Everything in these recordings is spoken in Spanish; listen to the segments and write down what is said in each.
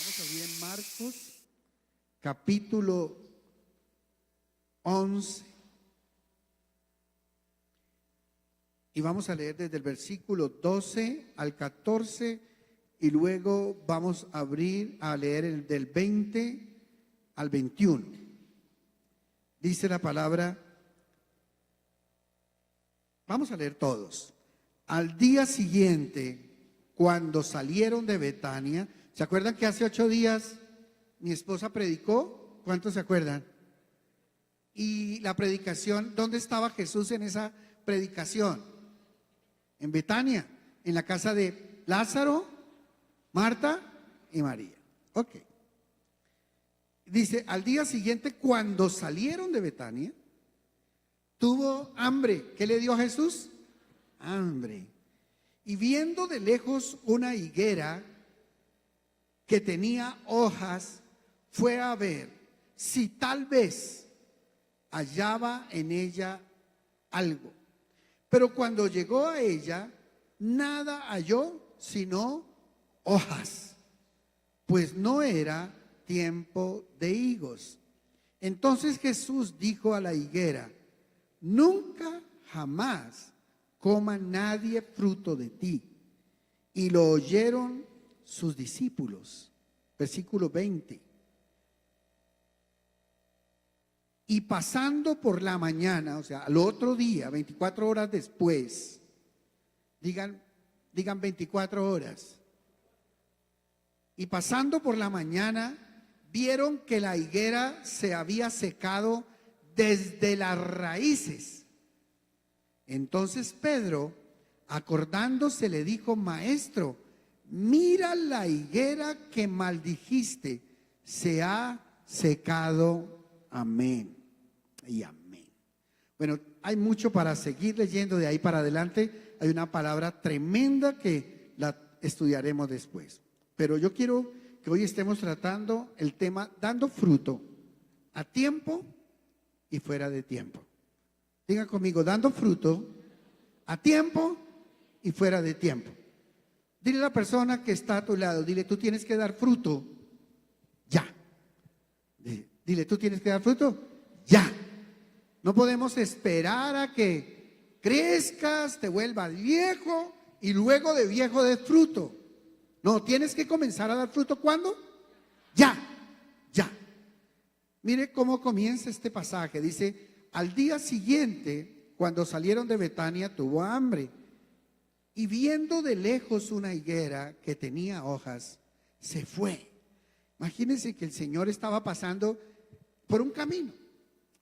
Vamos a abrir en Marcos, capítulo 11. Y vamos a leer desde el versículo 12 al 14 y luego vamos a abrir a leer el del 20 al 21. Dice la palabra, vamos a leer todos. Al día siguiente, cuando salieron de Betania, ¿se acuerdan que hace 8 días mi esposa predicó? ¿Cuántos se acuerdan? Y la predicación, ¿dónde estaba Jesús en esa predicación? En Betania, en la casa de Lázaro, Marta y María. Ok. Dice, al día siguiente, cuando salieron de Betania, tuvo hambre. ¿Qué le dio a Jesús? Hambre. Y viendo de lejos una higuera que tenía hojas, fue a ver si tal vez hallaba en ella algo. Pero cuando llegó a ella, nada halló sino hojas, pues no era tiempo de higos. Entonces Jesús dijo a la higuera: nunca jamás coma nadie fruto de ti. Y lo oyeron sus discípulos. Versículo 20. Y pasando por la mañana, o sea, al otro día, 24 horas después, digan 24 horas. Y pasando por la mañana, vieron que la higuera se había secado desde las raíces. Entonces Pedro, acordándose, le dijo: Maestro, mira la higuera que maldijiste, se ha secado. Amén y amén. Bueno, hay mucho para seguir leyendo de ahí para adelante. Hay una palabra tremenda que la estudiaremos después. Pero yo quiero que hoy estemos tratando el tema dando fruto a tiempo y fuera de tiempo. Diga conmigo, dando fruto a tiempo y fuera de tiempo. Dile a la persona que está a tu lado, dile: tú tienes que dar fruto ya. Dile: tú tienes que dar fruto ya. No podemos esperar a que crezcas, te vuelvas viejo y luego de viejo des fruto. No, tienes que comenzar a dar fruto. ¿Cuándo? Ya, ya. Mire cómo comienza este pasaje. Dice: al día siguiente, cuando salieron de Betania, tuvo hambre. Y viendo de lejos una higuera que tenía hojas, se fue. Imagínense que el Señor estaba pasando por un camino.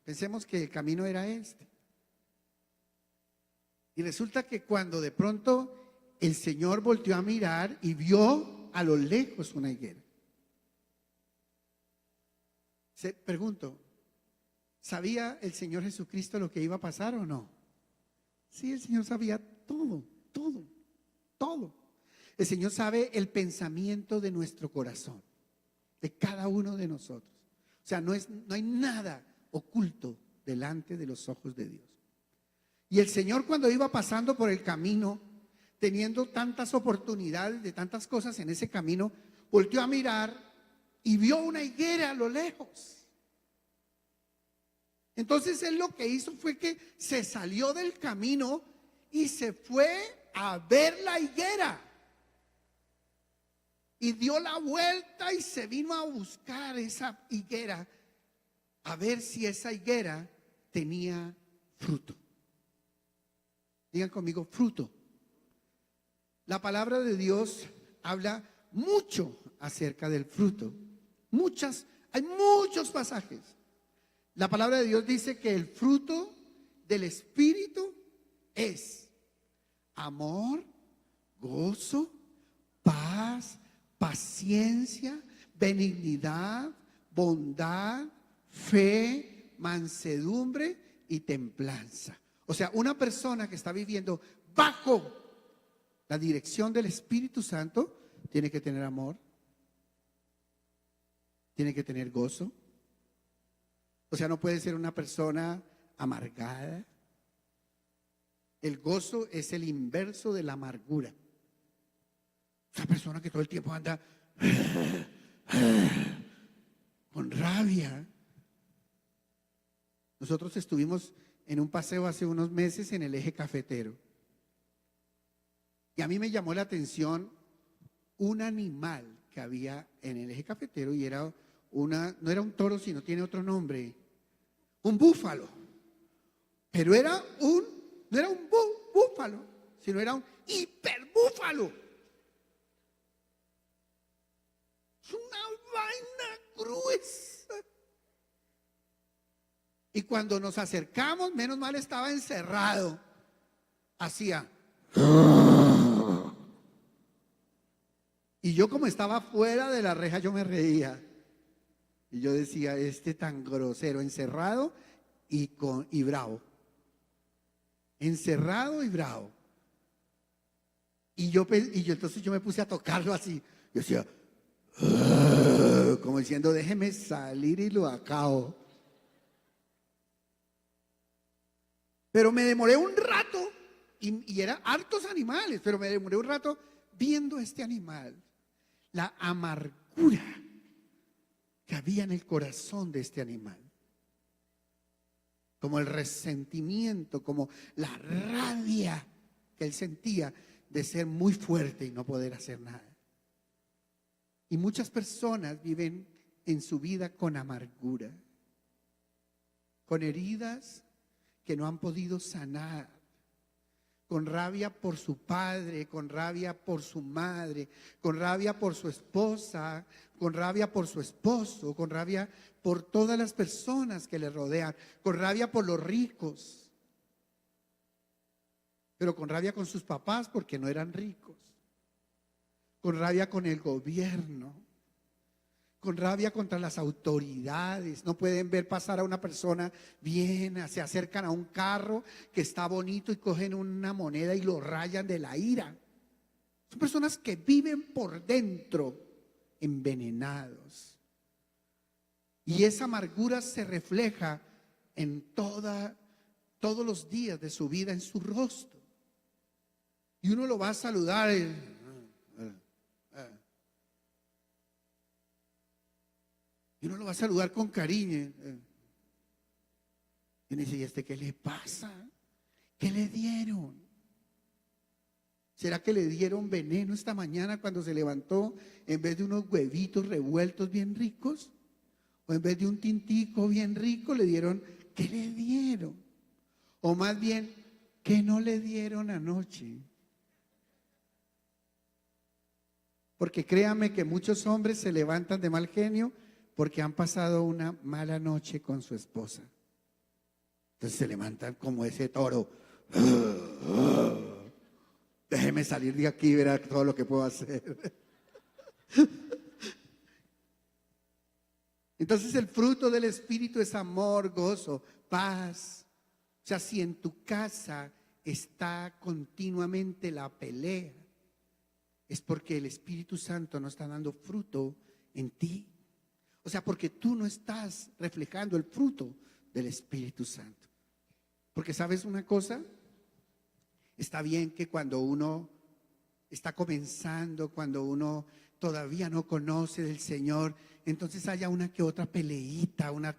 Pensemos que el camino era este. Y resulta que cuando de pronto el Señor volteó a mirar y vio a lo lejos una higuera. Se pregunto, ¿sabía el Señor Jesucristo lo que iba a pasar o no? Sí, el Señor sabía todo. El Señor sabe el pensamiento de nuestro corazón, de cada uno de nosotros. O sea, no hay nada oculto delante de los ojos de Dios. Y el Señor, cuando iba pasando por el camino, teniendo tantas oportunidades de tantas cosas en ese camino, volteó a mirar y vio una higuera a lo lejos. Entonces él lo que hizo fue que se salió del camino y se fue a ver la higuera. Y dio la vuelta y se vino a buscar esa higuera, a ver si esa higuera tenía fruto. Digan conmigo, fruto. La palabra de Dios habla mucho acerca del fruto. Hay muchos pasajes. La palabra de Dios dice que el fruto del Espíritu es amor, gozo, paz, paciencia, benignidad, bondad, fe, mansedumbre y templanza. O sea, una persona que está viviendo bajo la dirección del Espíritu Santo tiene que tener amor, tiene que tener gozo. O sea, no puede ser una persona amargada. El gozo es el inverso de la amargura. Esa persona que todo el tiempo anda con rabia. Nosotros estuvimos en un paseo hace unos meses en el eje cafetero. Y a mí me llamó la atención un animal que había en el eje cafetero y era no era un toro, sino tiene otro nombre, un búfalo. Pero no era un búfalo, sino era un hiperbúfalo. Es una vaina gruesa. Y cuando nos acercamos, menos mal estaba encerrado. Hacía. Y yo, como estaba fuera de la reja, yo me reía. Y yo decía, tan grosero, encerrado y bravo. Encerrado y bravo. Y entonces yo me puse a tocarlo así. Yo decía, como diciendo, déjeme salir y lo acabo. Pero me demoré un rato, y eran hartos animales, pero me demoré un rato viendo este animal. La amargura que había en el corazón de este animal. Como el resentimiento, como la rabia que él sentía de ser muy fuerte y no poder hacer nada. Y muchas personas viven en su vida con amargura, con heridas que no han podido sanar, con rabia por su padre, con rabia por su madre, con rabia por su esposa, con rabia por su esposo, con rabia por todas las personas que le rodean, con rabia por los ricos, pero con rabia con sus papás porque no eran ricos, con rabia con el gobierno, con rabia contra las autoridades. No pueden ver pasar a una persona bien, se acercan a un carro que está bonito y cogen una moneda y lo rayan de la ira. Son personas que viven por dentro envenenados. Y esa amargura se refleja en todos los días de su vida en su rostro. Y uno lo va a saludar y uno lo va a saludar con cariño. Y uno dice, ¿y qué le pasa? ¿Qué le dieron? ¿Será que le dieron veneno esta mañana cuando se levantó? En vez de unos huevitos revueltos bien ricos, o en vez de un tintico bien rico, le dieron, ¿qué le dieron? O más bien, ¿qué no le dieron anoche? Porque créame que muchos hombres se levantan de mal genio porque han pasado una mala noche con su esposa. Entonces se levantan como ese toro. Déjeme salir de aquí y verá todo lo que puedo hacer. Entonces el fruto del Espíritu es amor, gozo, paz. O sea, si en tu casa está continuamente la pelea, es porque el Espíritu Santo no está dando fruto en ti. O sea, porque tú no estás reflejando el fruto del Espíritu Santo. Porque ¿sabes una cosa? Está bien que cuando uno está comenzando, cuando uno todavía no conoce del Señor, entonces haya una que otra peleita, una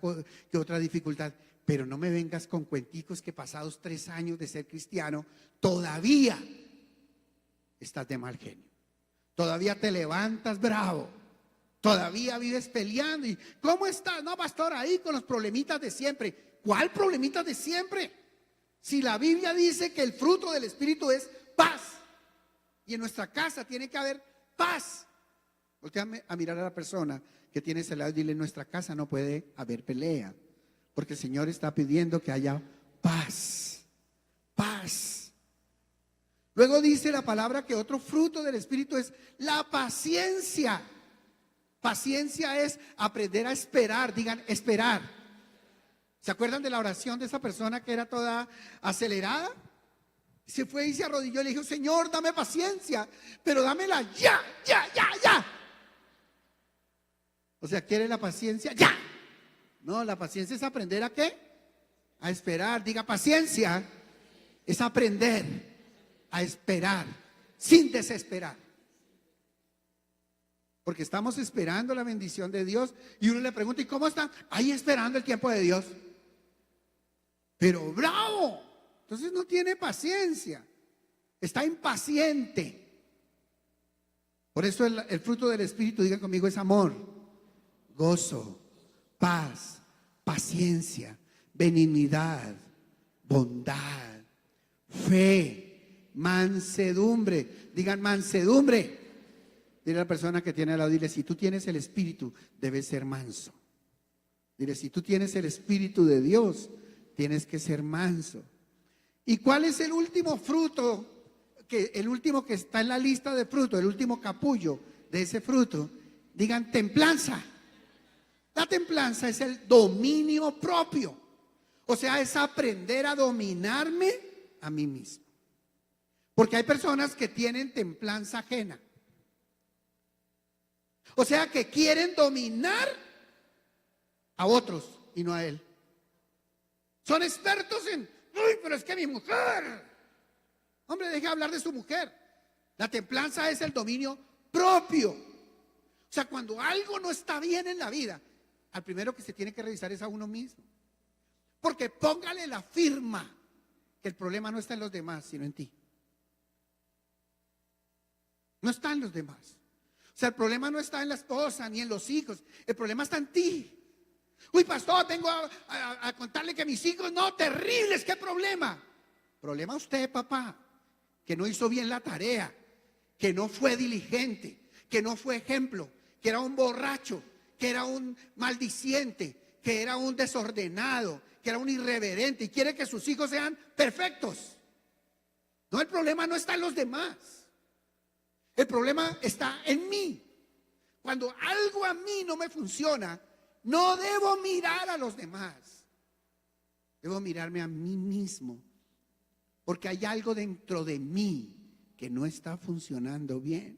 que otra dificultad. Pero no me vengas con cuenticos que pasados 3 años de ser cristiano, todavía estás de mal genio. Todavía te levantas bravo. Todavía vives peleando. ¿Y cómo estás? No, pastor, ahí con los problemitas de siempre. ¿Cuál problemitas de siempre? Si la Biblia dice que el fruto del Espíritu es paz. Y en nuestra casa tiene que haber paz. Voltea a mirar a la persona que tienes al lado y dile, en nuestra casa no puede haber pelea. Porque el Señor está pidiendo que haya paz. Paz. Luego dice la palabra que otro fruto del Espíritu es la paciencia. Paciencia es aprender a esperar. Digan, esperar. ¿Se acuerdan de la oración de esa persona que era toda acelerada? Se fue y se arrodilló y le dijo, Señor, dame paciencia, pero dámela ya, ya, ya, ya. O sea, ¿quiere la paciencia? Ya. No, la paciencia es aprender ¿a qué? A esperar. Diga, paciencia es aprender a esperar sin desesperar. porque estamos esperando la bendición de Dios y uno le pregunta, ¿y cómo está? Ahí esperando el tiempo de Dios. Pero bravo, entonces no tiene paciencia, está impaciente. Por eso el fruto del Espíritu, diga conmigo, es amor, gozo, paz, paciencia, benignidad, bondad, fe, mansedumbre. Digan mansedumbre. Dile a la persona que tiene al lado, dile, si tú tienes el Espíritu, debes ser manso. Dile, si tú tienes el Espíritu de Dios, tienes que ser manso. ¿Y cuál es el último fruto? El último que está en la lista de frutos, el último capullo de ese fruto. Digan templanza. La templanza es el dominio propio. O sea, es aprender a dominarme a mí mismo. Porque hay personas que tienen templanza ajena. O sea, que quieren dominar a otros y no a él. Son expertos en, uy, pero es que mi mujer. Hombre, deje de hablar de su mujer. La templanza es el dominio propio. O sea, cuando algo no está bien en la vida, al primero que se tiene que revisar es a uno mismo. Porque póngale la firma que el problema no está en los demás, sino en ti. No está en los demás. O sea, el problema no está en la esposa ni en los hijos. El problema está en ti. Uy, pastor, vengo a contarle que mis hijos, no, terribles, ¿qué problema? Problema usted, papá, que no hizo bien la tarea, que no fue diligente, que no fue ejemplo, que era un borracho, que era un maldiciente, que era un desordenado, que era un irreverente y quiere que sus hijos sean perfectos. No, el problema no está en los demás. El problema está en mí. Cuando algo a mí no me funciona, no debo mirar a los demás. Debo mirarme a mí mismo. Porque hay algo dentro de mí que no está funcionando bien.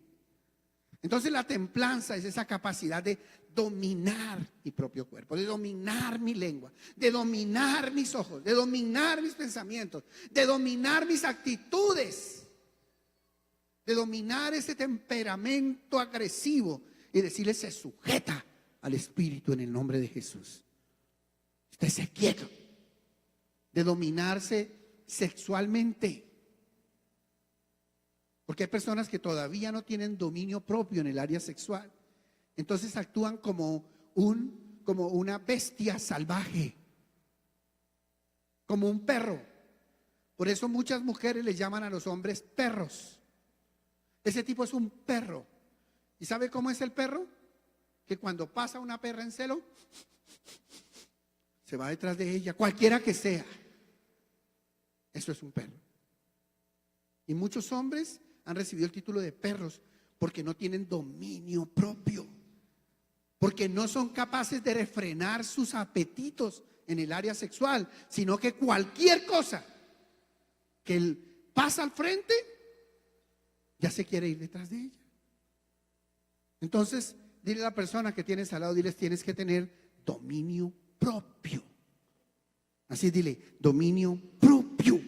Entonces la templanza es esa capacidad de dominar mi propio cuerpo, de dominar mi lengua, de dominar mis ojos, de dominar mis pensamientos, de dominar mis actitudes, de dominar ese temperamento agresivo y decirle, se sujeta al Espíritu en el nombre de Jesús. Estése quieto. De dominarse sexualmente. Porque hay personas que todavía no tienen dominio propio en el área sexual. Entonces actúan como una bestia salvaje, como un perro. Por eso muchas mujeres le llaman a los hombres perros. Ese tipo es un perro. ¿Y sabe cómo es el perro? Que cuando pasa una perra en celo, se va detrás de ella, cualquiera que sea. Eso es un perro. Y muchos hombres han recibido el título de perros porque no tienen dominio propio, porque no son capaces de refrenar sus apetitos en el área sexual, sino que cualquier cosa que él pasa al frente, ya se quiere ir detrás de ella. Entonces, dile a la persona que tienes al lado, diles, tienes que tener dominio propio. Así dile, dominio propio.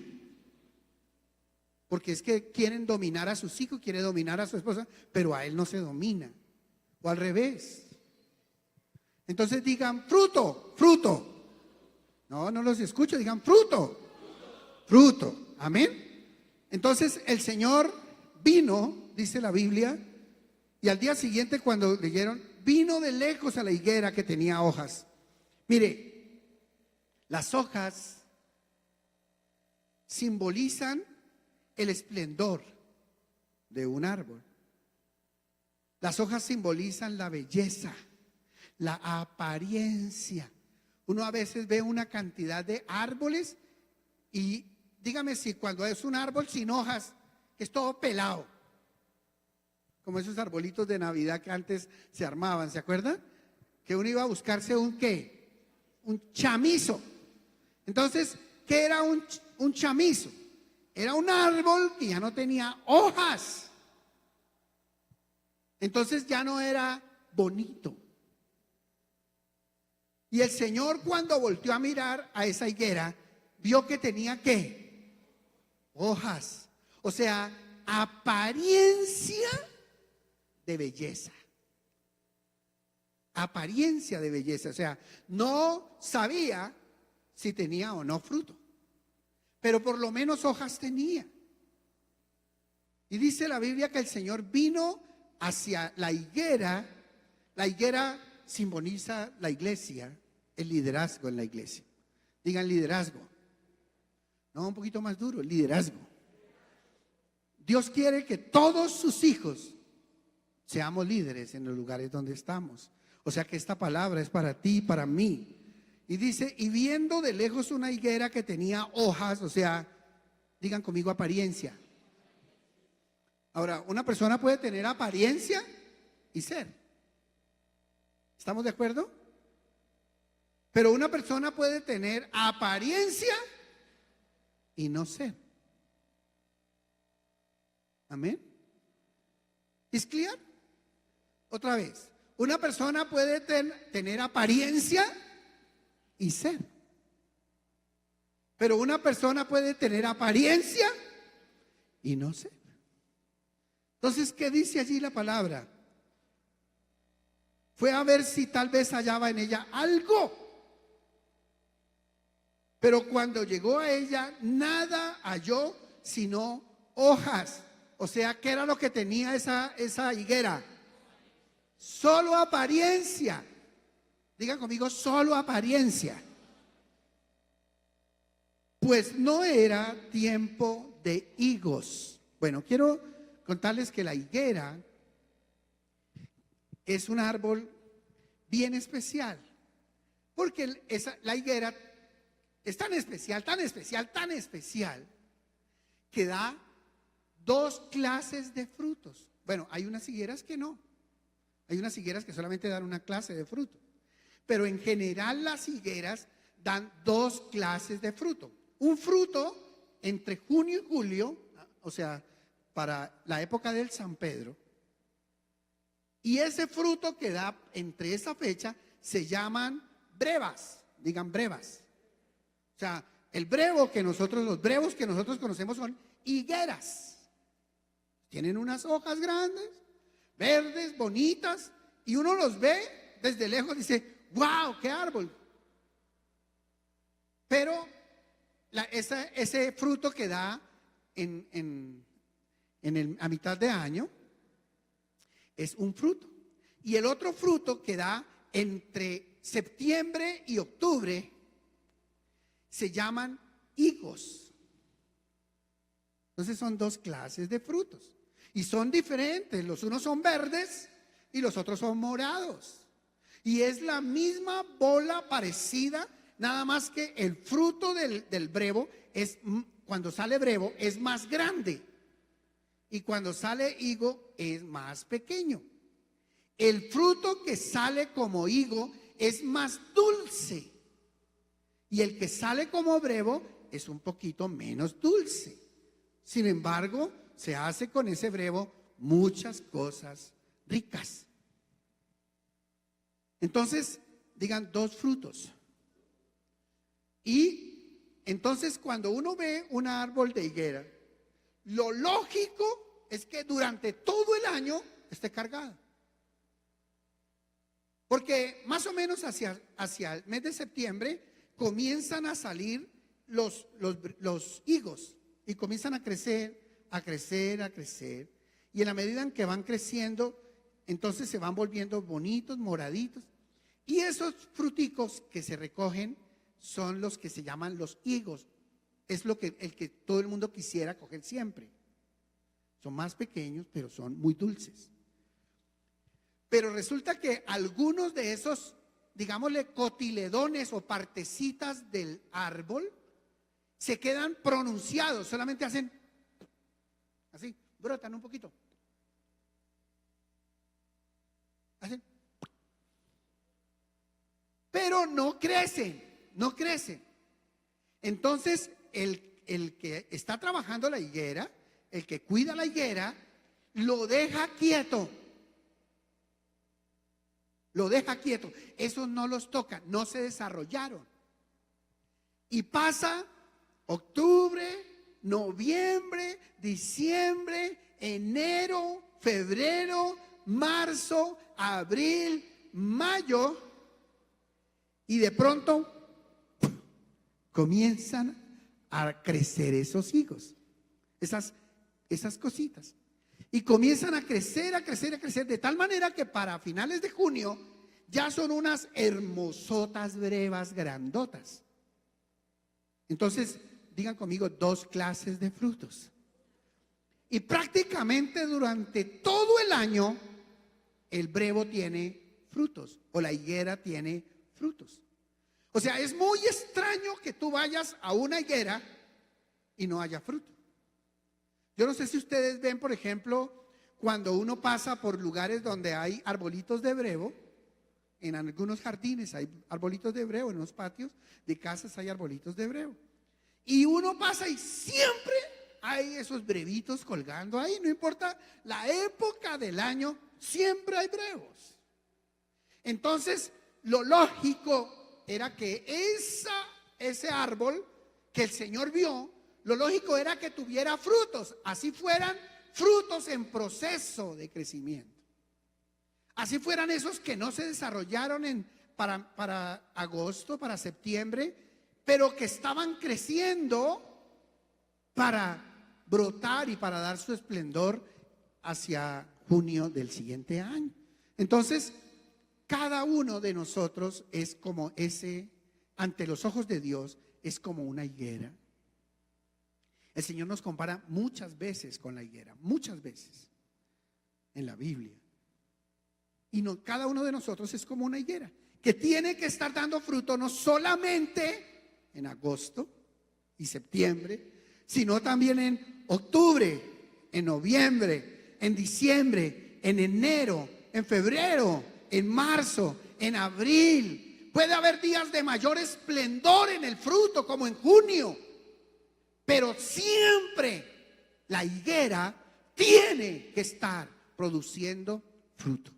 Porque es que quieren dominar a sus hijos, quiere dominar a su esposa, pero a él no se domina. O al revés. Entonces digan, fruto, fruto. No los escucho, digan fruto. Fruto. Amén. Entonces el Señor vino, dice la Biblia, y al día siguiente cuando leyeron, vino de lejos a la higuera que tenía hojas. Mire, las hojas simbolizan el esplendor de un árbol. Las hojas simbolizan la belleza, la apariencia. Uno a veces ve una cantidad de árboles y dígame si cuando es un árbol sin hojas es todo pelado, como esos arbolitos de Navidad que antes se armaban, ¿se acuerdan? Que uno iba a buscarse un ¿qué? Un chamizo. Entonces, ¿qué era un chamizo? Era un árbol que ya no tenía hojas. Entonces ya no era bonito. Y el Señor, cuando volteó a mirar a esa higuera, vio que tenía ¿qué? Hojas. O sea, apariencia de belleza. apariencia de belleza. O sea, no sabía si tenía o no fruto, pero por lo menos hojas tenía. Y dice la Biblia que el Señor vino hacia la higuera. La higuera simboliza la iglesia, el liderazgo en la iglesia. Digan liderazgo. No, un poquito más duro, liderazgo. Dios quiere que todos sus hijos seamos líderes en los lugares donde estamos. O sea que esta palabra es para ti y para mí. Y dice, y viendo de lejos una higuera que tenía hojas, o sea, digan conmigo apariencia. Ahora, una persona puede tener apariencia y ser. ¿Estamos de acuerdo? Pero una persona puede tener apariencia y no ser. Amén. ¿Es clear? Otra vez. Una persona puede tener apariencia y ser. Pero una persona puede tener apariencia y no ser. Entonces, ¿qué dice allí la palabra? Fue a ver si tal vez hallaba en ella algo. Pero cuando llegó a ella, nada halló sino hojas. O sea, ¿qué era lo que tenía esa higuera? Solo apariencia. Digan conmigo, solo apariencia. Pues no era tiempo de higos. Bueno, quiero contarles que la higuera es un árbol bien especial. Porque la higuera es tan especial, tan especial, tan especial, que da dos clases de frutos. Bueno, hay unas higueras que no. Hay unas higueras que solamente dan una clase de fruto. Pero en general las higueras dan dos clases de fruto. Un fruto entre junio y julio, o sea, para la época del San Pedro. Y ese fruto que da entre esa fecha se llaman brevas. Digan brevas. O sea, los brevos que nosotros conocemos son higueras. Tienen unas hojas grandes, verdes, bonitas, y uno los ve desde lejos y dice, wow, qué árbol. Pero ese fruto que da a mitad de año es un fruto. Y el otro fruto que da entre septiembre y octubre se llaman higos. Entonces son dos clases de frutos. Y son diferentes. Los unos son verdes y los otros son morados. Y es la misma bola parecida, nada más que el fruto del brevo cuando sale brevo es más grande. Y cuando sale higo es más pequeño. El fruto que sale como higo es más dulce. Y el que sale como brevo es un poquito menos dulce. Sin embargo, se hace con ese brevo muchas cosas ricas. Entonces, digan dos frutos. Y entonces cuando uno ve un árbol de higuera, lo lógico es que durante todo el año esté cargado. Porque más o menos hacia el mes de septiembre comienzan a salir los higos y comienzan a crecer, a crecer, a crecer. Y en la medida en que van creciendo, entonces se van volviendo bonitos, moraditos. Y esos fruticos que se recogen son los que se llaman los higos. Es el que todo el mundo quisiera coger siempre. Son más pequeños, pero son muy dulces. Pero resulta que algunos de esos, digámosle, cotiledones o partecitas del árbol se quedan pronunciados, solamente hacen así, brotan un poquito. Hacen. Pero no crecen, no crecen. Entonces, el que está trabajando la higuera, el que cuida la higuera, lo deja quieto. Lo deja quieto. Esos no los toca, no se desarrollaron. Y pasa octubre, noviembre, diciembre, enero, febrero, marzo, abril, mayo y de pronto comienzan a crecer esos higos, esas cositas. Y comienzan a crecer, a crecer, a crecer, de tal manera que para finales de junio ya son unas hermosotas brevas grandotas. Entonces, digan conmigo, 2 clases de frutos. Y prácticamente durante todo el año el brevo tiene frutos o la higuera tiene frutos. O sea, es muy extraño que tú vayas a una higuera y no haya fruto. Yo no sé si ustedes ven, por ejemplo, cuando uno pasa por lugares donde hay arbolitos de brevo, en algunos jardines hay arbolitos de brevo, en los patios de casas hay arbolitos de brevo. Y uno pasa y siempre hay esos brevitos colgando ahí, no importa la época del año, siempre hay brevos. Entonces, lo lógico era que ese árbol que el Señor vio, lo lógico era que tuviera frutos, así fueran frutos en proceso de crecimiento. Así fueran esos que no se desarrollaron para agosto, para septiembre, pero que estaban creciendo para brotar y para dar su esplendor hacia junio del siguiente año. Entonces, cada uno de nosotros es como ante los ojos de Dios, es como una higuera. El Señor nos compara muchas veces con la higuera, muchas veces en la Biblia. Y cada uno de nosotros es como una higuera que tiene que estar dando fruto no solamente en agosto y septiembre, sino también en octubre, en noviembre, en diciembre, en enero, en febrero, en marzo, en abril. Puede haber días de mayor esplendor en el fruto, como en junio, pero siempre la higuera tiene que estar produciendo fruto.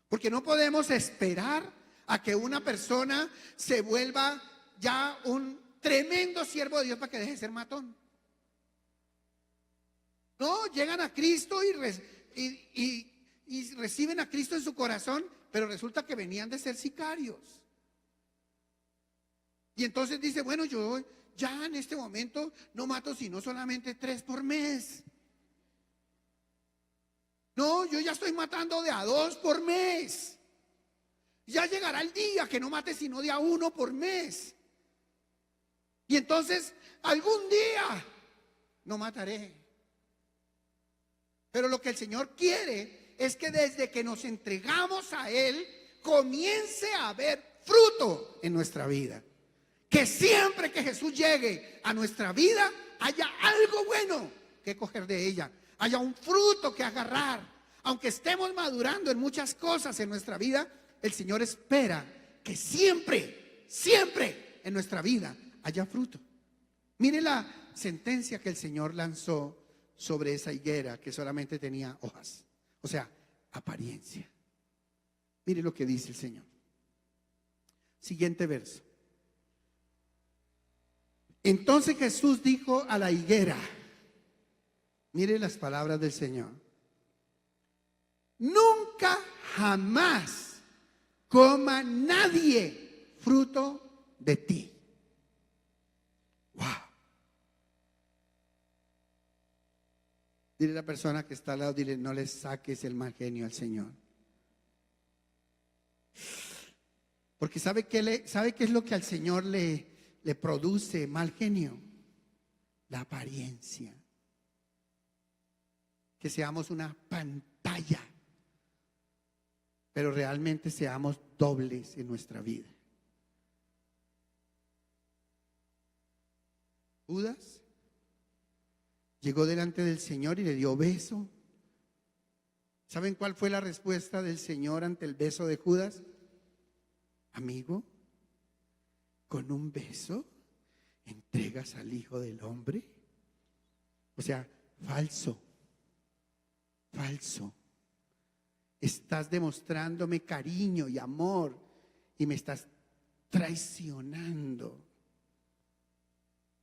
Porque no podemos esperar a que una persona se vuelva ya un tremendo siervo de Dios para que deje de ser matón. No, llegan a Cristo y reciben a Cristo en su corazón, pero resulta que venían de ser sicarios. Y entonces dice, bueno, yo ya en este momento no mato sino solamente 3 por mes. No, yo ya estoy matando de a 2 por mes. Ya llegará el día que no mate sino de a 1 por mes. Y entonces algún día no mataré. Pero lo que el Señor quiere es que desde que nos entregamos a Él, comience a haber fruto en nuestra vida. Que siempre que Jesús llegue a nuestra vida, haya algo bueno que coger de ella. Haya un fruto que agarrar. Aunque estemos madurando en muchas cosas en nuestra vida, el Señor espera que siempre, siempre en nuestra vida haya fruto. Mire la sentencia que el Señor lanzó sobre esa higuera que solamente tenía hojas, o sea, apariencia. Mire lo que dice el Señor. Siguiente verso. Entonces Jesús dijo a la higuera, mire las palabras del Señor: nunca jamás coma nadie fruto de ti. Wow. Dile a la persona que está al lado, dile, no le saques el mal genio al Señor. Porque ¿sabe qué es lo que al Señor le produce mal genio? La apariencia. Que seamos una pantalla, pero realmente seamos dobles en nuestra vida. Judas llegó delante del Señor y le dio beso. ¿Saben cuál fue la respuesta del Señor ante el beso de Judas? Amigo, ¿con un beso entregas al Hijo del Hombre? O sea, falso. Estás demostrándome cariño y amor y me estás traicionando.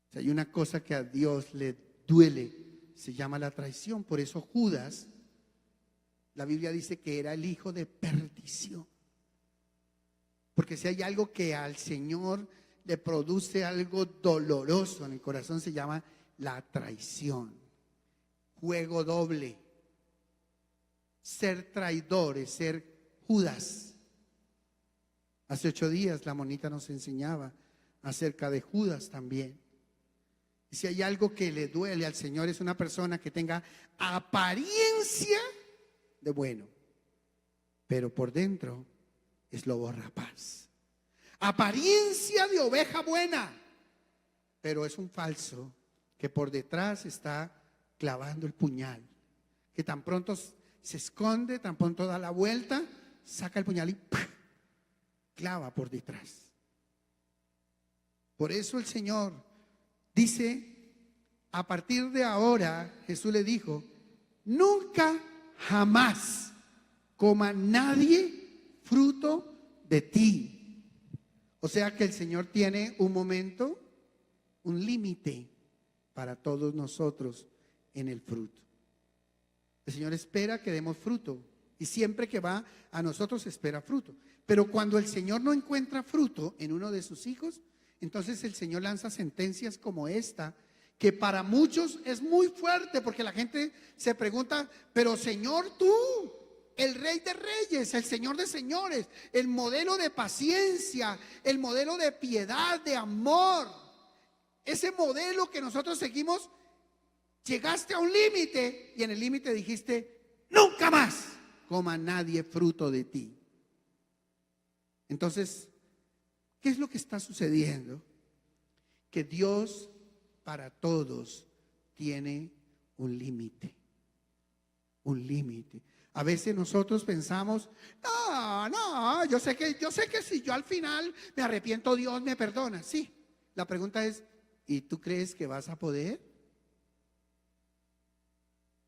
O sea, hay una cosa que a Dios le duele, se llama la traición. Por eso Judas, la Biblia dice que era el hijo de perdición. Porque si hay algo que al Señor le produce algo doloroso en el corazón, se llama la traición, juego doble, ser traidores, ser Judas. Hace 8 días la monita nos enseñaba acerca de Judas también. Y si hay algo que le duele al Señor, es una persona que tenga apariencia de bueno, pero por dentro es lobo rapaz. Apariencia de oveja buena, pero es un falso que por detrás está clavando el puñal, que tan pronto se esconde, tan pronto da la vuelta, saca el puñal y ¡pah!, clava por detrás. Por eso el Señor dice, a partir de ahora, Jesús le dijo, nunca jamás coma nadie fruto de ti. O sea que el Señor tiene un momento, un límite para todos nosotros en el fruto. El Señor espera que demos fruto y siempre que va a nosotros espera fruto. Pero cuando el Señor no encuentra fruto en uno de sus hijos, entonces el Señor lanza sentencias como esta, que para muchos es muy fuerte, porque la gente se pregunta, pero Señor, tú, el Rey de Reyes, el Señor de Señores, el modelo de paciencia, el modelo de piedad, de amor, ese modelo que nosotros seguimos, llegaste a un límite y en el límite dijiste, nunca más coma nadie fruto de ti. Entonces, ¿qué es lo que está sucediendo? Que Dios para todos tiene un límite. Un límite. A veces nosotros pensamos, no, yo sé que si yo al final me arrepiento, Dios me perdona. Sí, la pregunta es, ¿y tú crees que vas a poder?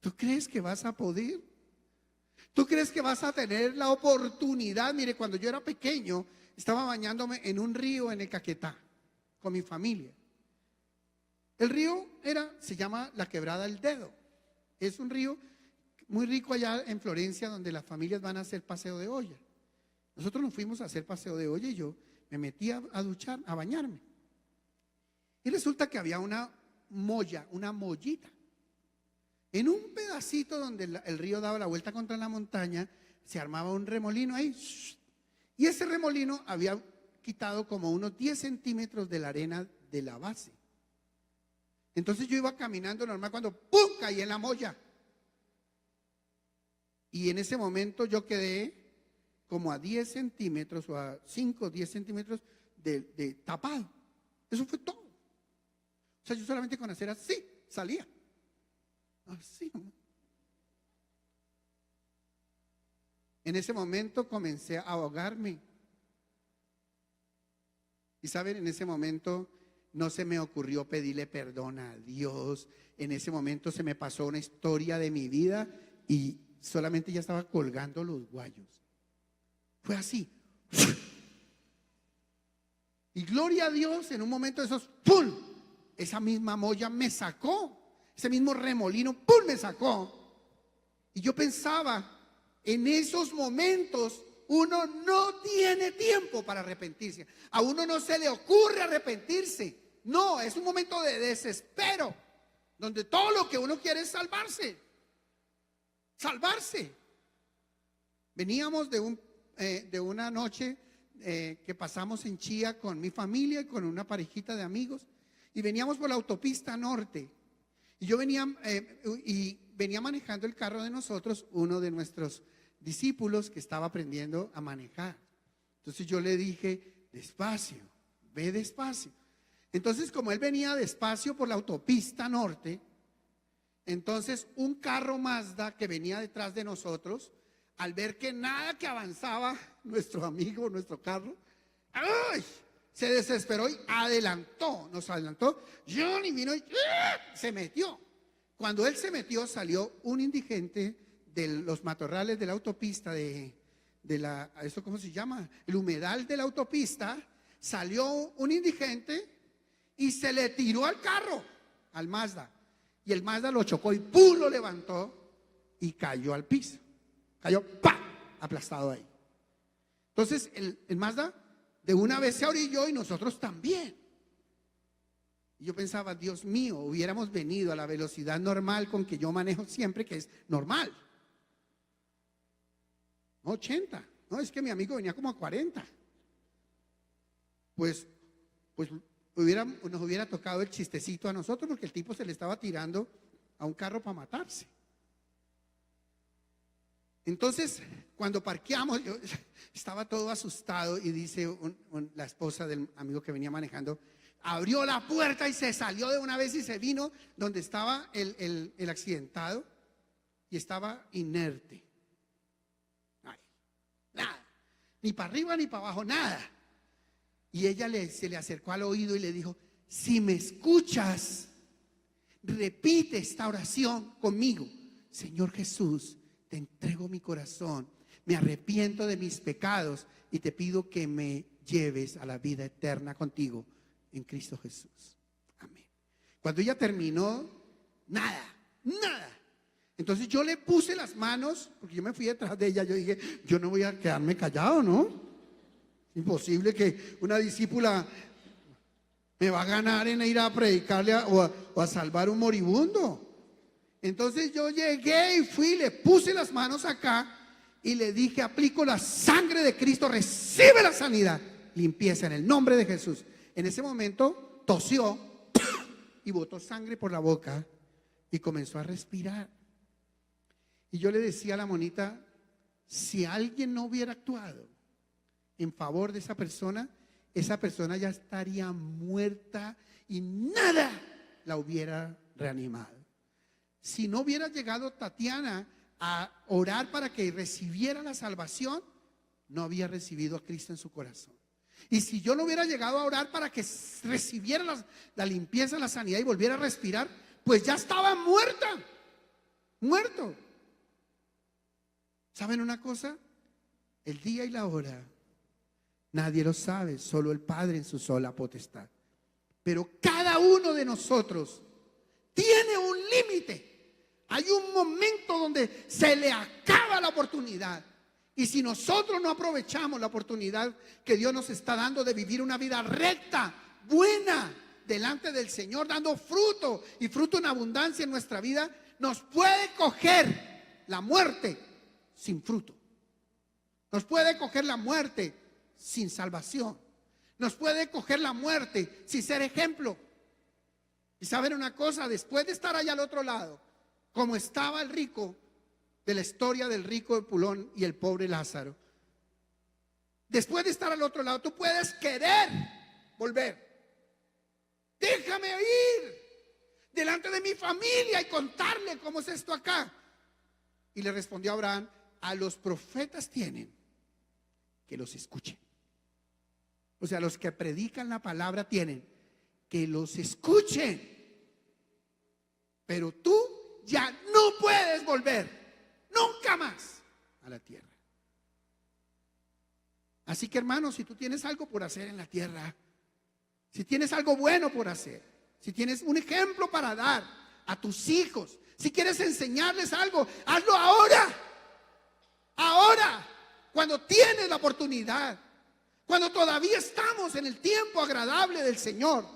¿Tú crees que vas a poder? ¿Tú crees que vas a tener la oportunidad? Mire, cuando yo era pequeño, estaba bañándome en un río en el Caquetá con mi familia. El río se llama la Quebrada del Dedo. Es un río muy rico allá en Florencia, donde las familias van a hacer paseo de olla. Nosotros nos fuimos a hacer paseo de olla y yo me metí a duchar, a bañarme. Y resulta que había una mollita. En un pedacito donde el río daba la vuelta contra la montaña, se armaba un remolino ahí. Y ese remolino había quitado como unos 10 centímetros de la arena de la base. Entonces yo iba caminando normal cuando ¡pum!, caí en la molla. Y en ese momento yo quedé como a 10 centímetros o a 5 o 10 centímetros de tapado. Eso fue todo. O sea, yo solamente con hacer así salía. Así. En ese momento comencé a ahogarme. Y saben, en ese momento no se me ocurrió pedirle perdón a Dios. En ese momento se me pasó una historia de mi vida y solamente ya estaba colgando los guayos. Fue así. Y gloria a Dios, en un momento de esos, ¡pum!, esa misma molla me sacó. Ese mismo remolino, ¡pum!, me sacó. Y yo pensaba, en esos momentos uno no tiene tiempo para arrepentirse. A uno no se le ocurre arrepentirse. No, es un momento de desespero, donde todo lo que uno quiere es salvarse. Salvarse. Veníamos de una noche que pasamos en Chía con mi familia y con una parejita de amigos. Y veníamos por la autopista norte. Y yo venía manejando el carro de nosotros, uno de nuestros discípulos que estaba aprendiendo a manejar. Entonces yo le dije, despacio, ve despacio. Entonces, como él venía despacio por la autopista norte, entonces un carro Mazda que venía detrás de nosotros, al ver que nada que avanzaba nuestro amigo, nuestro carro, ¡ay!, se desesperó y nos adelantó. Johnny vino y se metió. Cuando él se metió, salió un indigente de los matorrales de la autopista, ¿eso cómo se llama? El humedal de la autopista. Salió un indigente y se le tiró al carro, al Mazda. Y el Mazda lo chocó y ¡pum!, lo levantó y cayó al piso. Cayó, ¡pa!, aplastado ahí. Entonces el Mazda de una vez se orilló y nosotros también. Y yo pensaba, Dios mío, hubiéramos venido a la velocidad normal con que yo manejo siempre, que es normal. No 80, no, es que mi amigo venía como a 40. Pues nos hubiera tocado el chistecito a nosotros, porque el tipo se le estaba tirando a un carro para matarse. Entonces, cuando parqueamos, yo estaba todo asustado y dice la esposa del amigo que venía manejando, abrió la puerta y se salió de una vez y se vino donde estaba el accidentado y estaba inerte. Ay, nada, ni para arriba ni para abajo, nada. Y ella se le acercó al oído y le dijo, si me escuchas, repite esta oración conmigo. Señor Jesús, te entrego mi corazón, me arrepiento de mis pecados y te pido que me lleves a la vida eterna contigo en Cristo Jesús. Amén. Cuando ella terminó, nada. Entonces yo le puse las manos, porque yo me fui detrás de ella, yo dije, yo no voy a quedarme callado, ¿no? Imposible que una discípula me va a ganar en ir a predicarle o a salvar un moribundo. Entonces yo llegué y fui, le puse las manos acá y le dije, aplico la sangre de Cristo, recibe la sanidad, limpieza en el nombre de Jesús. En ese momento tosió y botó sangre por la boca y comenzó a respirar. Y yo le decía a la monita, si alguien no hubiera actuado en favor de esa persona ya estaría muerta y nada la hubiera reanimado. Si no hubiera llegado Tatiana a orar para que recibiera la salvación, no había recibido a Cristo en su corazón. Y si yo no hubiera llegado a orar para que recibiera la limpieza, la sanidad y volviera a respirar, pues ya estaba muerto. ¿Saben una cosa? El día y la hora nadie lo sabe, solo el Padre en su sola potestad. Pero cada uno de nosotros tiene un límite. Hay un momento donde se le acaba la oportunidad. Y si nosotros no aprovechamos la oportunidad que Dios nos está dando de vivir una vida recta, buena, delante del Señor, dando fruto y fruto en abundancia en nuestra vida, nos puede coger la muerte sin fruto. Nos puede coger la muerte sin salvación. Nos puede coger la muerte sin ser ejemplo. Y saben una cosa, después de estar allá al otro lado, como estaba el rico de la historia del rico de Pulón y el pobre Lázaro, después de estar al otro lado, tú puedes querer volver. Déjame ir delante de mi familia y contarle cómo es esto acá. Y le respondió Abraham, a los profetas tienen que los escuchen. O sea, los que predican la palabra tienen que los escuchen. Pero tú ya no puedes volver nunca más a la tierra. Así que, hermanos, si tú tienes algo por hacer en la tierra, si tienes algo bueno por hacer, si tienes un ejemplo para dar a tus hijos, si quieres enseñarles algo, hazlo ahora. Ahora, cuando tienes la oportunidad, cuando todavía estamos en el tiempo agradable del Señor.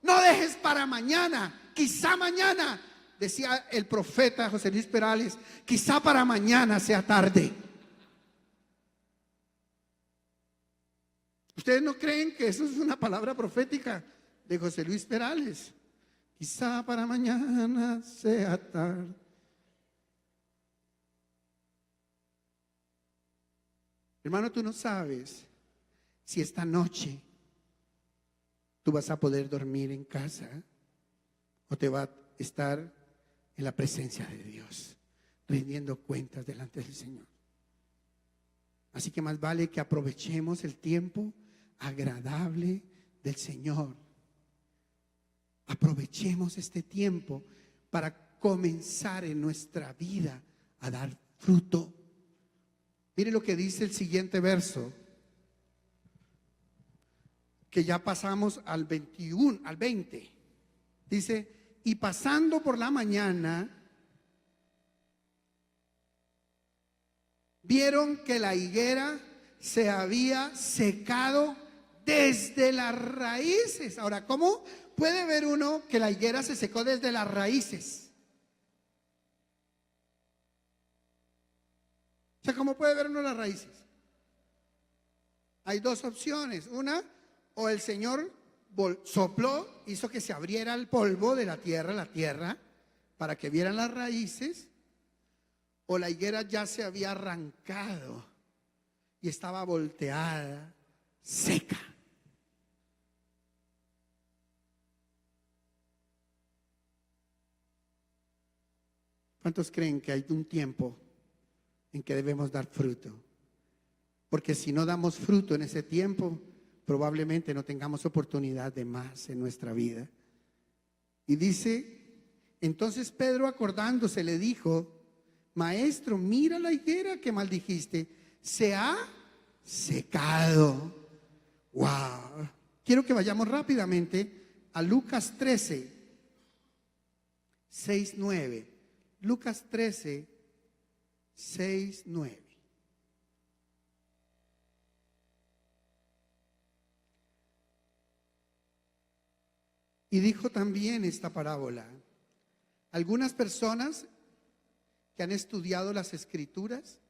No dejes para mañana, quizá mañana, decía el profeta José Luis Perales, quizá para mañana sea tarde. ¿Ustedes no creen que eso es una palabra profética de José Luis Perales? Quizá para mañana sea tarde. Hermano, tú no sabes si esta noche tú vas a poder dormir en casa o te va a estar en la presencia de Dios, rindiendo cuentas delante del Señor. Así que más vale que aprovechemos el tiempo agradable del Señor. Aprovechemos este tiempo para comenzar en nuestra vida a dar fruto. Mire lo que dice el siguiente verso, que ya pasamos al 21, al 20. Dice, y pasando por la mañana, vieron que la higuera se había secado desde las raíces. Ahora, ¿cómo puede ver uno que la higuera se secó desde las raíces? O sea, ¿cómo puede ver uno las raíces? Hay dos opciones. Una, o el Señor sopló, hizo que se abriera el polvo de la tierra, para que vieran las raíces, o la higuera ya se había arrancado y estaba volteada, seca. ¿Cuántos creen que hay un tiempo en que debemos dar fruto? Porque si no damos fruto en ese tiempo, probablemente no tengamos oportunidad de más en nuestra vida. Y dice, entonces Pedro, acordándose, le dijo: Maestro, mira la higuera que maldijiste, se ha secado. Wow. Quiero que vayamos rápidamente a Lucas 13, 6, 9. Lucas 13, 6, 9. Y dijo también esta parábola. Algunas personas que han estudiado las Escrituras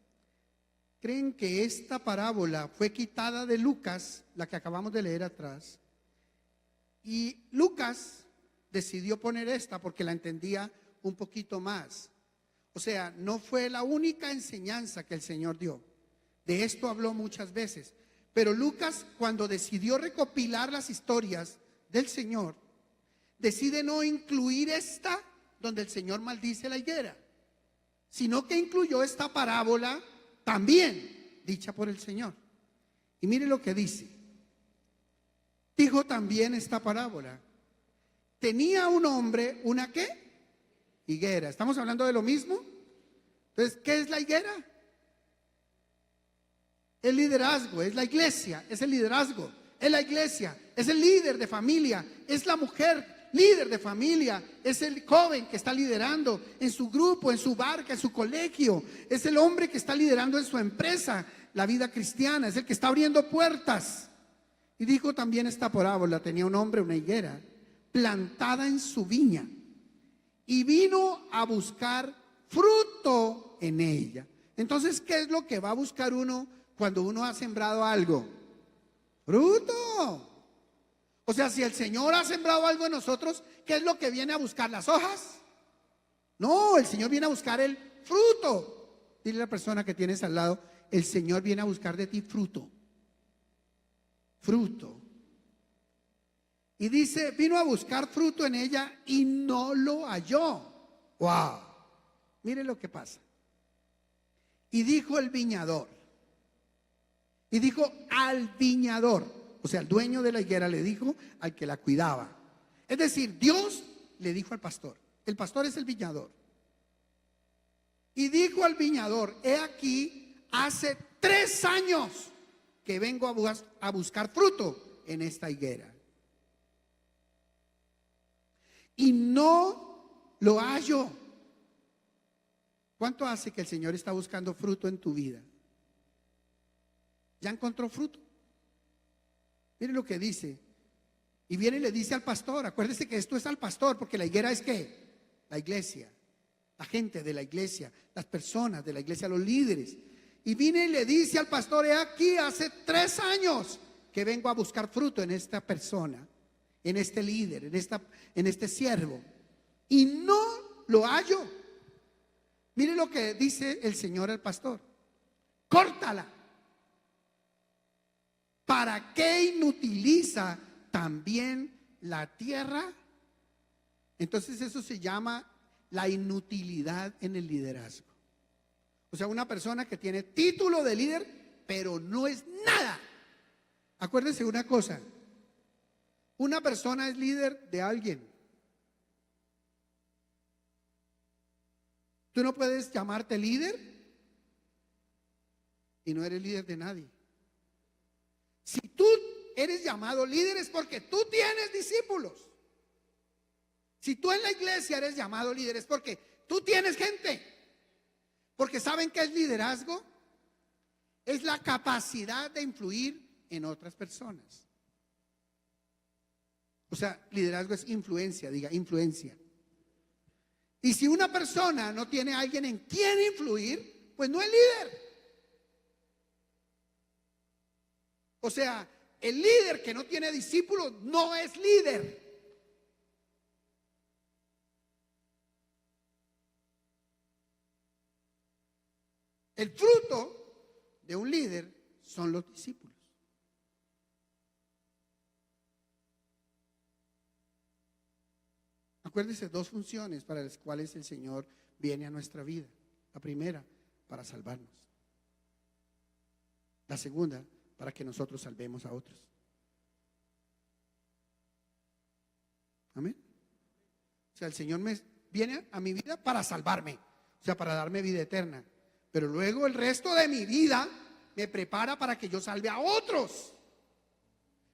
creen que esta parábola fue quitada de Lucas, la que acabamos de leer atrás, y Lucas decidió poner esta porque la entendía un poquito más. O sea, no fue la única enseñanza que el Señor dio. De esto habló muchas veces. Pero Lucas, cuando decidió recopilar las historias del Señor, decide no incluir esta donde el Señor maldice la higuera, sino que incluyó esta parábola también dicha por el Señor. Y mire lo que dice. Dijo también esta parábola: tenía un hombre una ¿qué? Higuera. ¿Estamos hablando de lo mismo? Entonces, ¿qué es la higuera? El liderazgo, es la iglesia, es el liderazgo, es la iglesia, es el líder de familia, es la mujer líder de familia, es el joven que está liderando en su grupo, en su barca, en su colegio, es el hombre que está liderando en su empresa la vida cristiana, es el que está abriendo puertas. Y dijo también esta parábola: tenía un hombre una higuera plantada en su viña y vino a buscar fruto en ella. Entonces, ¿qué es lo que va a buscar uno cuando uno ha sembrado algo? Fruto. O sea, si el Señor ha sembrado algo en nosotros, ¿qué es lo que viene a buscar? ¿Las hojas? No, el Señor viene a buscar el fruto. Dile a la persona que tienes al lado: el Señor viene a buscar de ti fruto. Fruto. Y dice, vino a buscar fruto en ella y no lo halló. Wow. Mire lo que pasa. Y dijo el viñador. Y dijo al viñador. O sea, el dueño de la higuera le dijo al que la cuidaba. Es decir, Dios le dijo al pastor. El pastor es el viñador. Y dijo al viñador: he aquí, hace 3 años que vengo a buscar fruto en esta higuera, y no lo hallo. ¿Cuánto hace que el Señor está buscando fruto en tu vida? ¿Ya encontró fruto? Mire lo que dice. Y viene y le dice al pastor. Acuérdese que esto es al pastor, porque la higuera es ¿qué? La iglesia, la gente de la iglesia, las personas de la iglesia, los líderes. Y viene y le dice al pastor: he aquí, hace 3 años que vengo a buscar fruto en esta persona, en este líder, en este siervo, y no lo hallo. Mire lo que dice el Señor al pastor: córtala. ¿Para qué inutiliza también la tierra? Entonces eso se llama la inutilidad en el liderazgo. O sea, una persona que tiene título de líder, pero no es nada. Acuérdese una cosa: una persona es líder de alguien. Tú no puedes llamarte líder y no eres líder de nadie. Si tú eres llamado líder es porque tú tienes discípulos. Si tú en la iglesia eres llamado líder es porque tú tienes gente. Porque ¿saben qué es liderazgo? Es la capacidad de influir en otras personas. O sea, liderazgo es influencia, diga influencia. Y si una persona no tiene a alguien en quien influir, pues no es líder. O sea, el líder que no tiene discípulos no es líder. El fruto de un líder son los discípulos. Acuérdese, dos funciones para las cuales el Señor viene a nuestra vida. La primera, para salvarnos. La segunda, para que nosotros salvemos a otros. Amén. O sea, el Señor viene a mi vida para salvarme, o sea, para darme vida eterna. Pero luego el resto de mi vida me prepara para que yo salve a otros.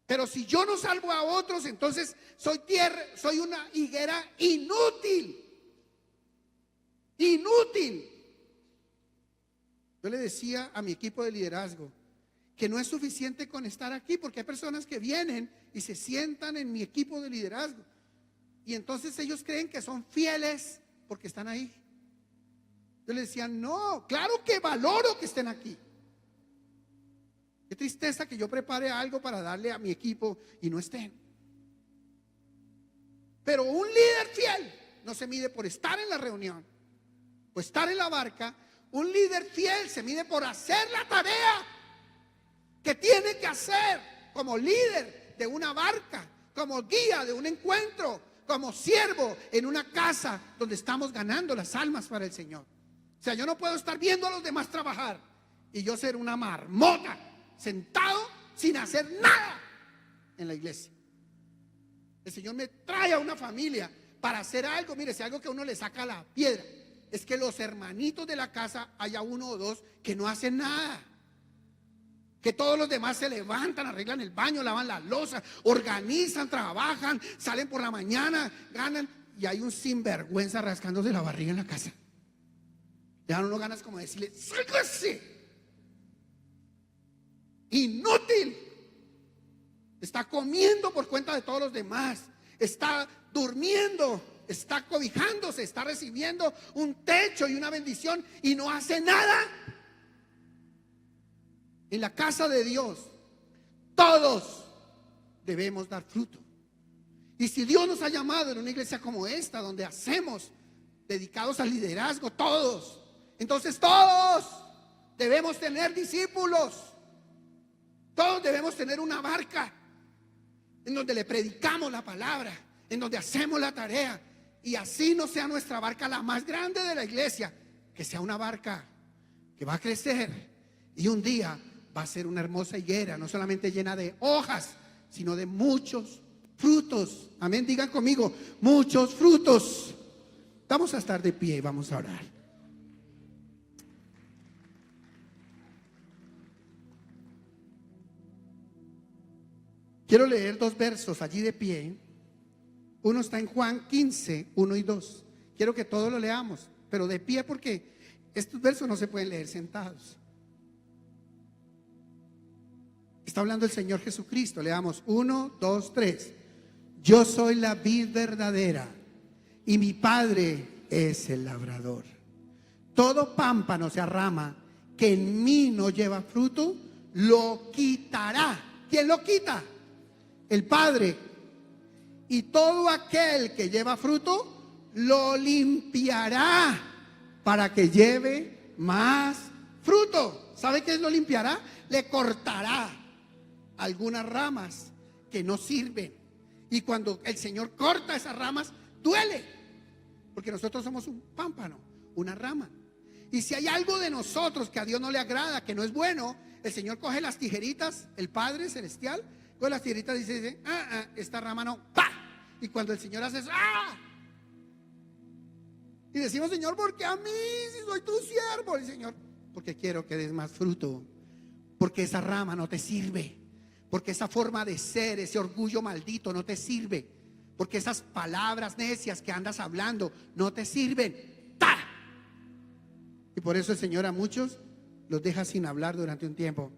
Pero si yo no salvo a otros, entonces soy una higuera inútil. Inútil. Yo le decía a mi equipo de liderazgo que no es suficiente con estar aquí, porque hay personas que vienen y se sientan en mi equipo de liderazgo y entonces ellos creen que son fieles porque están ahí. Yo les decía, no, claro que valoro que estén aquí. Qué tristeza que yo prepare algo para darle a mi equipo y no estén. Pero un líder fiel no se mide por estar en la reunión o estar en la barca. Un líder fiel se mide por hacer la tarea que tiene que hacer como líder de una barca, como guía de un encuentro, como siervo en una casa donde estamos ganando las almas para el Señor. O sea, yo no puedo estar viendo a los demás trabajar y yo ser una marmota sentado sin hacer nada en la iglesia. El Señor me trae a una familia para hacer algo. Mire, si algo que a uno le saca la piedra es que los hermanitos de la casa haya uno o dos que no hacen nada, que todos los demás se levantan, arreglan el baño, lavan la loza, organizan, trabajan, salen por la mañana, ganan, y hay un sinvergüenza rascándose la barriga en la casa. Le dan uno ganas como de decirle, sálgase, inútil. Está comiendo por cuenta de todos los demás, está durmiendo, está cobijándose, está recibiendo un techo y una bendición y no hace nada. En la casa de Dios todos debemos dar fruto. Y si Dios nos ha llamado en una iglesia como esta, donde hacemos dedicados al liderazgo, todos, entonces todos debemos tener discípulos. Todos debemos tener una barca en donde le predicamos la palabra, en donde hacemos la tarea. Y así no sea nuestra barca la más grande de la iglesia, que sea una barca que va a crecer y un día va a ser una hermosa higuera, no solamente llena de hojas, sino de muchos frutos. Amén, digan conmigo, muchos frutos. Vamos a estar de pie y vamos a orar. Quiero leer dos versos allí de pie. Uno está en Juan 15, 1 y 2. Quiero que todos lo leamos, pero de pie, porque estos versos no se pueden leer sentados. Está hablando el Señor Jesucristo. Leamos 1, 2, 3. Yo soy la vid verdadera y mi Padre es el labrador. Todo pámpano, o sea, rama, que en mí no lleva fruto, lo quitará. ¿Quién lo quita? El Padre. Y todo aquel que lleva fruto, lo limpiará para que lleve más fruto. ¿Sabe qué es lo limpiará? Le cortará algunas ramas que no sirven. Y cuando el Señor corta esas ramas, duele. Porque nosotros somos un pámpano, una rama. Y si hay algo de nosotros que a Dios no le agrada, que no es bueno, el Señor coge las tijeritas, el Padre Celestial, coge las tijeritas y dice, esta rama no, ¡pa! Y cuando el Señor hace eso, ¡ah! Y decimos, Señor, ¿por qué a mí? Si soy tu siervo. Y Señor, porque quiero que des más fruto. Porque esa rama no te sirve. Porque esa forma de ser, ese orgullo maldito no te sirve. Porque esas palabras necias que andas hablando no te sirven. ¡Ta! Y por eso el Señor a muchos los deja sin hablar durante un tiempo.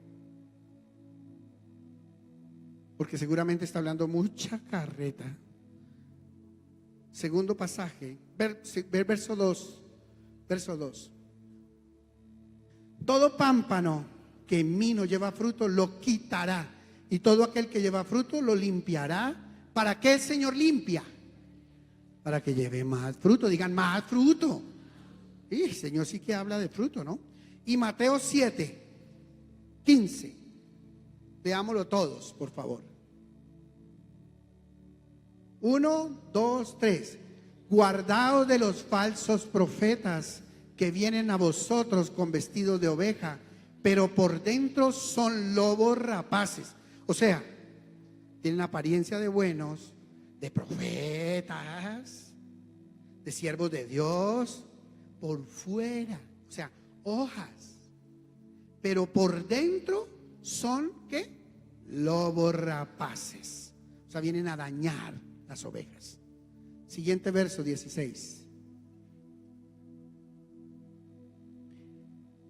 porque seguramente está hablando mucha carreta. Segundo pasaje, verso 2. Verso 2. Todo pámpano que en mí no lleva fruto lo quitará, y todo aquel que lleva fruto lo limpiará. ¿Para qué el Señor limpia? Para que lleve más fruto. Digan, más fruto. Y el Señor sí que habla de fruto, ¿no? Y Mateo 7:15. Veámoslo todos, por favor. 1, 2, 3. Guardaos de los falsos profetas que vienen a vosotros con vestidos de oveja, pero por dentro son lobos rapaces. O sea, tienen apariencia de buenos, de profetas, de siervos de Dios, por fuera, o sea, hojas, pero por dentro son, ¿qué? Lobos rapaces. O sea, vienen a dañar las ovejas. Siguiente verso, 16.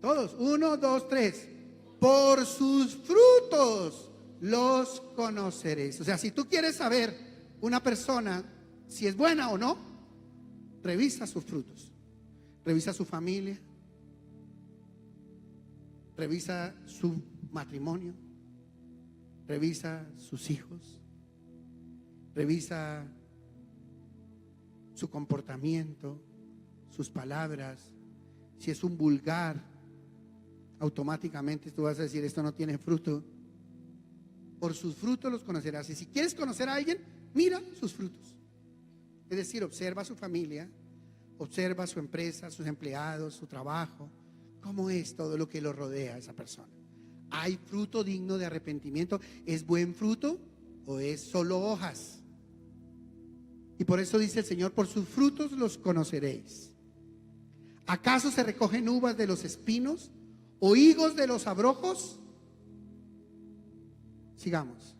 Todos, 1, 2, 3. Por sus frutos los conoceréis. O sea, si tú quieres saber una persona si es buena o no, revisa sus frutos. Revisa su familia. Revisa su matrimonio. Revisa sus hijos. Revisa su comportamiento, sus palabras. Si es un vulgar, automáticamente tú vas a decir, esto no tiene fruto. Por sus frutos los conocerás. Y si quieres conocer a alguien, mira sus frutos. Es decir, observa su familia, observa su empresa, sus empleados, su trabajo. ¿Cómo es todo lo que lo rodea a esa persona? ¿Hay fruto digno de arrepentimiento? ¿Es buen fruto o es solo hojas? Y por eso dice el Señor, por sus frutos los conoceréis. ¿Acaso se recogen uvas de los espinos o higos de los abrojos? Sigamos.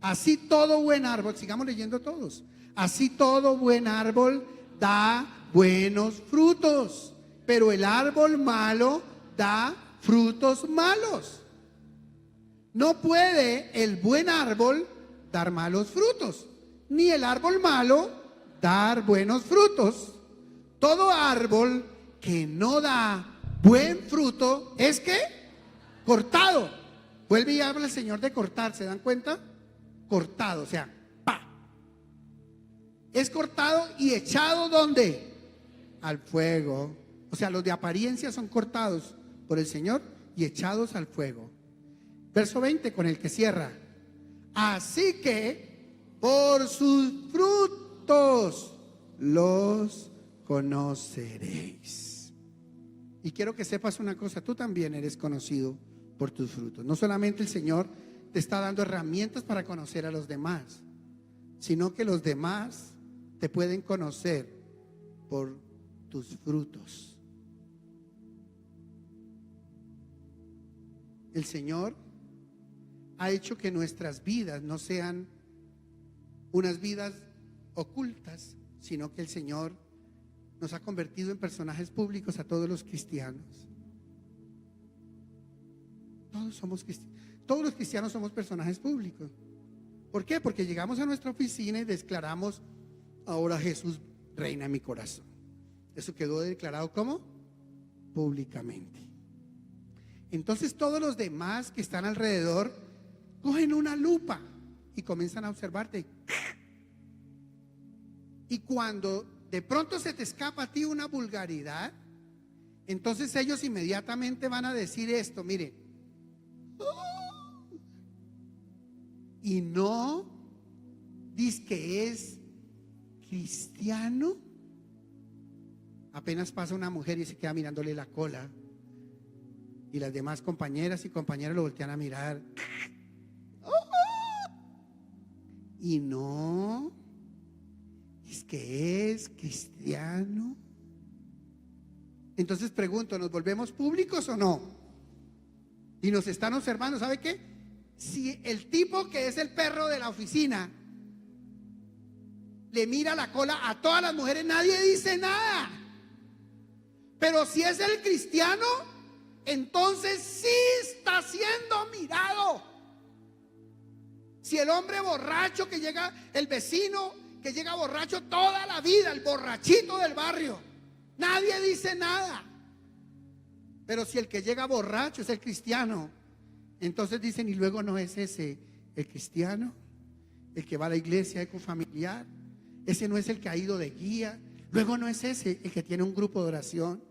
Así todo buen árbol, sigamos leyendo todos. Así todo buen árbol da buenos frutos, pero el árbol malo da frutos malos. No puede el buen árbol dar malos frutos, ni el árbol malo dar buenos frutos. Todo árbol que no da buen fruto es que cortado. Vuelve y habla el Señor de cortar, ¿se dan cuenta? Cortado, o sea, ¡pa! Es cortado y echado ¿dónde? Al fuego. O sea, los de apariencia son cortados por el Señor y echados al fuego. Verso 20 con el que cierra. Así que por sus frutos los conoceréis. Y quiero que sepas una cosa, tú también eres conocido por tus frutos. No solamente el Señor te está dando herramientas para conocer a los demás, sino que los demás te pueden conocer por tus frutos. El Señor ha hecho que nuestras vidas no sean unas vidas ocultas, sino que el Señor nos ha convertido en personajes públicos a todos los cristianos. Todos los cristianos somos personajes públicos. ¿Por qué? Porque llegamos a nuestra oficina y declaramos, ahora Jesús reina en mi corazón. Eso quedó declarado ¿cómo? Públicamente. Entonces todos los demás que están alrededor cogen una lupa y comienzan a observarte. Y cuando de pronto se te escapa a ti una vulgaridad, entonces ellos inmediatamente van a decir esto, mire, y no dice que es cristiano. Apenas pasa una mujer y se queda mirándole la cola, y las demás compañeras y compañeros lo voltean a mirar. Y no es que es cristiano. Entonces pregunto, ¿nos volvemos públicos o no? Y nos están observando, ¿sabe qué? Si el tipo que es el perro de la oficina le mira la cola a todas las mujeres, nadie dice nada. Pero si es el cristiano, entonces sí está siendo mirado. Si el hombre borracho que llega, el vecino que llega borracho toda la vida, el borrachito del barrio, nadie dice nada. Pero si el que llega borracho es el cristiano, entonces dicen, y luego no es ese el cristiano, el que va a la iglesia ecofamiliar, ese no es el que ha ido de guía, luego no es ese el que tiene un grupo de oración,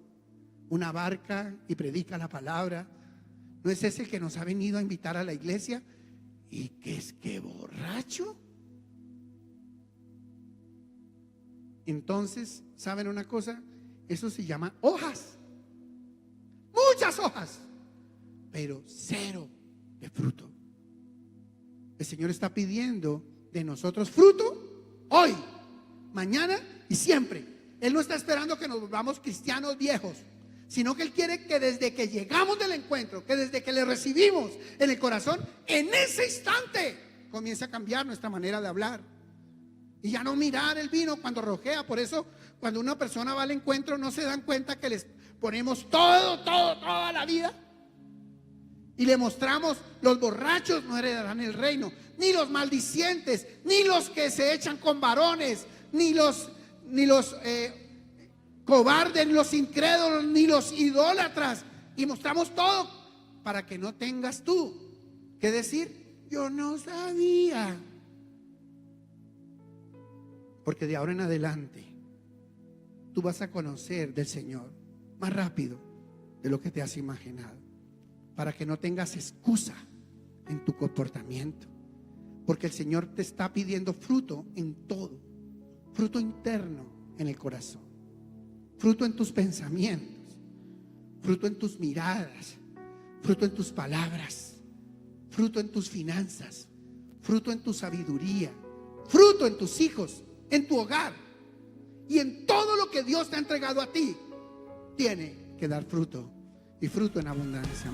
una barca y predica la palabra, no es ese el que nos ha venido a invitar a la iglesia. ¿Y qué es que borracho? Entonces, ¿saben una cosa? Eso se llama hojas, muchas hojas, pero cero de fruto. El Señor está pidiendo de nosotros fruto hoy, mañana y siempre. Él no está esperando que nos volvamos cristianos viejos, sino que Él quiere que desde que llegamos del encuentro, que desde que le recibimos en el corazón, en ese instante comience a cambiar nuestra manera de hablar. Y ya no mirar el vino cuando rojea. Por eso cuando una persona va al encuentro no se dan cuenta que les ponemos toda la vida. Y le mostramos, los borrachos no heredarán el reino, ni los maldicientes, ni los que se echan con varones, ni los cobardes, ni los incrédulos, ni los idólatras. Y mostramos todo para que no tengas tú que decir, yo no sabía. Porque de ahora en adelante tú vas a conocer del Señor más rápido de lo que te has imaginado, para que no tengas excusa en tu comportamiento. Porque el Señor te está pidiendo fruto en todo, fruto interno en el corazón, fruto en tus pensamientos, fruto en tus miradas, fruto en tus palabras, fruto en tus finanzas, fruto en tu sabiduría, fruto en tus hijos, en tu hogar y en todo lo que Dios te ha entregado a ti. Tiene que dar fruto, y fruto en abundancia.